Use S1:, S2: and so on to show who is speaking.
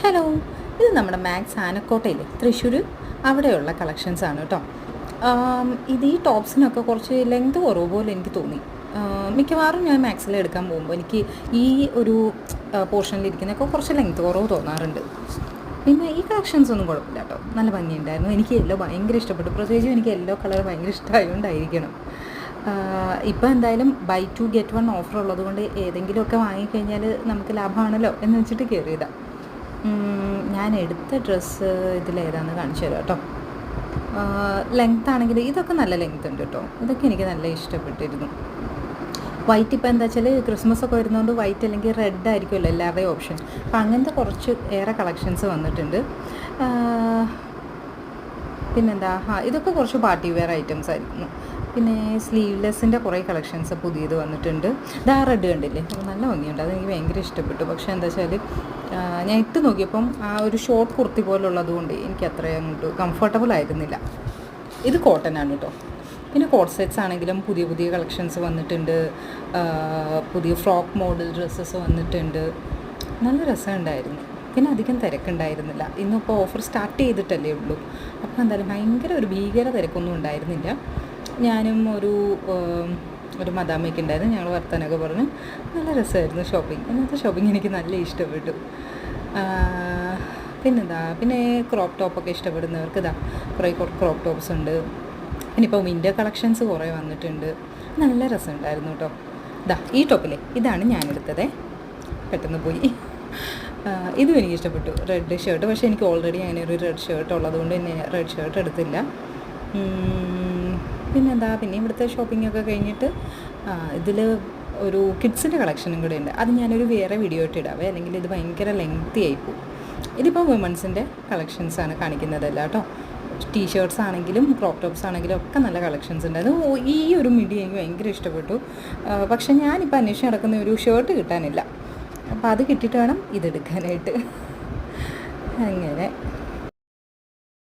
S1: Hello, ഇത് നമ്മുടെ max ആനക്കോട്ടയിലെ Thrissur അവിടെയുള്ള കളക്ഷൻസാണ് കേട്ടോ. ഇത് ഈ ടോപ്സിനൊക്കെ കുറച്ച് ലെങ്ത് കുറവ് പോലെ എനിക്ക് തോന്നി. മിക്കവാറും ഞാൻ മാക്സിൽ എടുക്കാൻ പോകുമ്പോൾ എനിക്ക് ഈ ഒരു പോർഷനിലിരിക്കുന്നതൊക്കെ കുറച്ച് ലെങ്ത് കുറവ് തോന്നാറുണ്ട്. പിന്നെ ഈ കളക്ഷൻസ് ഒന്നും കുഴപ്പമില്ല കേട്ടോ, നല്ല ഭംഗിയുണ്ടായിരുന്നു. എനിക്ക് യെല്ലോ ഭയങ്കര ഇഷ്ടപ്പെട്ടു, പ്രത്യേകിച്ചും എനിക്ക് യെല്ലോ കളർ ഭയങ്കര ഇഷ്ടമായതുകൊണ്ടായിരിക്കണം. ഇപ്പോൾ എന്തായാലും ബൈ 2 get 1 ഓഫർ ഉള്ളതുകൊണ്ട് ഏതെങ്കിലുമൊക്കെ വാങ്ങിക്കഴിഞ്ഞാൽ നമുക്ക് ലാഭമാണല്ലോ എന്ന് വെച്ചിട്ട് കയറിയതാണ്. ഞാൻ എടുത്ത ഡ്രസ്സ് ഇതിലേതാണെന്ന് കാണിച്ചു തരാം കേട്ടോ. ലെങ്ത് ആണെങ്കിൽ ഇതൊക്കെ നല്ല ലെങ്ത് ഉണ്ട് കേട്ടോ, ഇതൊക്കെ എനിക്ക് നല്ല ഇഷ്ടപ്പെട്ടിരുന്നു. വൈറ്റ് ഇപ്പോൾ എന്താ വെച്ചാൽ ക്രിസ്മസ് ഒക്കെ വരുന്നതുകൊണ്ട് വൈറ്റ് അല്ലെങ്കിൽ റെഡ് ആയിരിക്കുമല്ലോ എല്ലാവരുടെയും ഓപ്ഷൻ. അപ്പോൾ അങ്ങനത്തെ കുറച്ച് ഏറെ കളക്ഷൻസ് വന്നിട്ടുണ്ട്. പിന്നെന്താ, ഇതൊക്കെ കുറച്ച് പാർട്ടി വെയർ ഐറ്റംസ് ആയിരുന്നു. പിന്നെ സ്ലീവ്ലെസ്സിൻ്റെ കുറേ കളക്ഷൻസ് പുതിയത് വന്നിട്ടുണ്ട്. ഇതാ റെഡ് കണ്ടില്ലേ, നല്ല ഭംഗിയുണ്ട്, അതെനിക്ക് ഭയങ്കര ഇഷ്ടപ്പെട്ടു. പക്ഷേ എന്താ വെച്ചാൽ ഞാൻ ഇട്ട് നോക്കിയപ്പം ആ ഒരു ഷോർട്ട് കുർത്തി പോലുള്ളത് കൊണ്ട് എനിക്ക് അത്രയും അങ്ങോട്ട് കംഫർട്ടബിൾ ആയിരുന്നില്ല. ഇത് കോട്ടൺ ആണ് കേട്ടോ. പിന്നെ കോട്ട് സെറ്റ്സ് ആണെങ്കിലും പുതിയ പുതിയ കളക്ഷൻസ് വന്നിട്ടുണ്ട്. പുതിയ ഫ്രോക്ക് മോഡൽ ഡ്രസ്സസ് വന്നിട്ടുണ്ട്. നല്ല രസമുണ്ടായിരുന്നു. പിന്നെ അധികം തിരക്കുണ്ടായിരുന്നില്ല. ഇന്നിപ്പോൾ ഓഫർ സ്റ്റാർട്ട് ചെയ്തിട്ടല്ലേ ഉള്ളൂ. അപ്പോൾ എന്തായാലും ഭയങ്കര ഒരു ഭീകര തിരക്കൊന്നും ഉണ്ടായിരുന്നില്ല. ഞാനും ഒരു മദാമയൊക്കെ ഉണ്ടായിരുന്നു, ഞങ്ങൾ വർത്താനൊക്കെ പറഞ്ഞ് നല്ല രസമായിരുന്നു ഷോപ്പിംഗ്. ഇന്നത്തെ ഷോപ്പിംഗ് എനിക്ക് നല്ല ഇഷ്ടപ്പെട്ടു. പിന്നെ ക്രോപ്പ് ടോപ്പൊക്കെ ഇഷ്ടപ്പെടുന്നവർക്ക് ഇതാ കുറേ ക്രോപ്പ് ടോപ്സ് ഉണ്ട്. ഇനിയിപ്പോൾ വിൻ്റർ കളക്ഷൻസ് കുറേ വന്നിട്ടുണ്ട്. നല്ല രസമുണ്ടായിരുന്നു കേട്ടോ. ഈ ടോപ്പിലെ ഇതാണ് ഞാനെടുത്തത്, പെട്ടെന്ന് പോയി. ഇതും എനിക്ക് ഇഷ്ടപ്പെട്ടു, റെഡ് ഷർട്ട്. പക്ഷേ എനിക്ക് ഓൾറെഡി അങ്ങനെ ഒരു റെഡ് ഷർട്ട് ഉള്ളതുകൊണ്ട് തന്നെ റെഡ് ഷർട്ട് എടുത്തില്ല. പിന്നെ ഇവിടുത്തെ ഷോപ്പിംഗൊക്കെ കഴിഞ്ഞിട്ട് ഇതിൽ ഒരു കിഡ്സിൻ്റെ കളക്ഷനും കൂടെ ഉണ്ട്. അത് ഞാനൊരു വേറെ വീഡിയോ ആയിട്ട് ഇടാവേ, അല്ലെങ്കിൽ ഇത് ഭയങ്കര ലെങ്തി ആയിപ്പോവും. ഇതിപ്പോൾ വിമൻസിൻ്റെ കളക്ഷൻസാണ് കാണിക്കുന്നതല്ല കേട്ടോ. ടീഷർട്ട്സ് ആണെങ്കിലും ക്രോപ്പ് ടോപ്സ് ആണെങ്കിലും ഒക്കെ നല്ല കളക്ഷൻസ് ഉണ്ടായിരുന്നു. ഈ ഒരു മിഡി എനിക്ക് ഭയങ്കര ഇഷ്ടപ്പെട്ടു. പക്ഷേ ഞാനിപ്പോൾ അന്വേഷിച്ച് നടക്കുന്ന ഒരു ഷർട്ട് കിട്ടാനില്ല. അപ്പോൾ അത് കിട്ടിയിട്ട് വേണം ഇതെടുക്കാനായിട്ട്. അങ്ങനെ